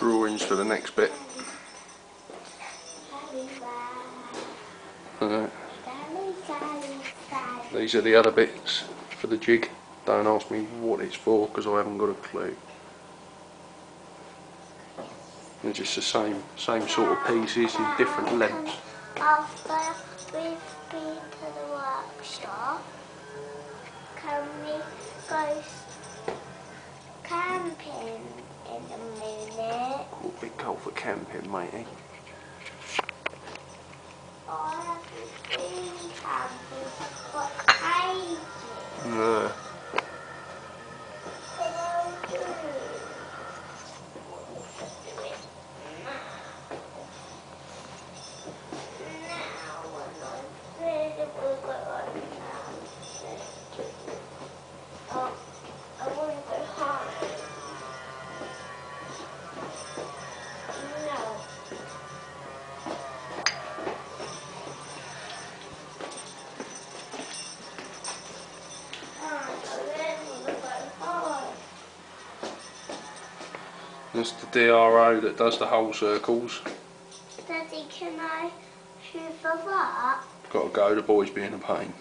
drawings for the next bit. These are the other bits for the jig. Don't ask me what it's for because I haven't got a clue. They're just the same sort of pieces in different lengths. After we've been to the workshop, can we go camping in a minute? Cool, big goal for camping, matey. I haven't been camping for ages. No. That's the DRO that does the whole circles. Daddy, can I hoover up? Got to go, the boy's being a pain.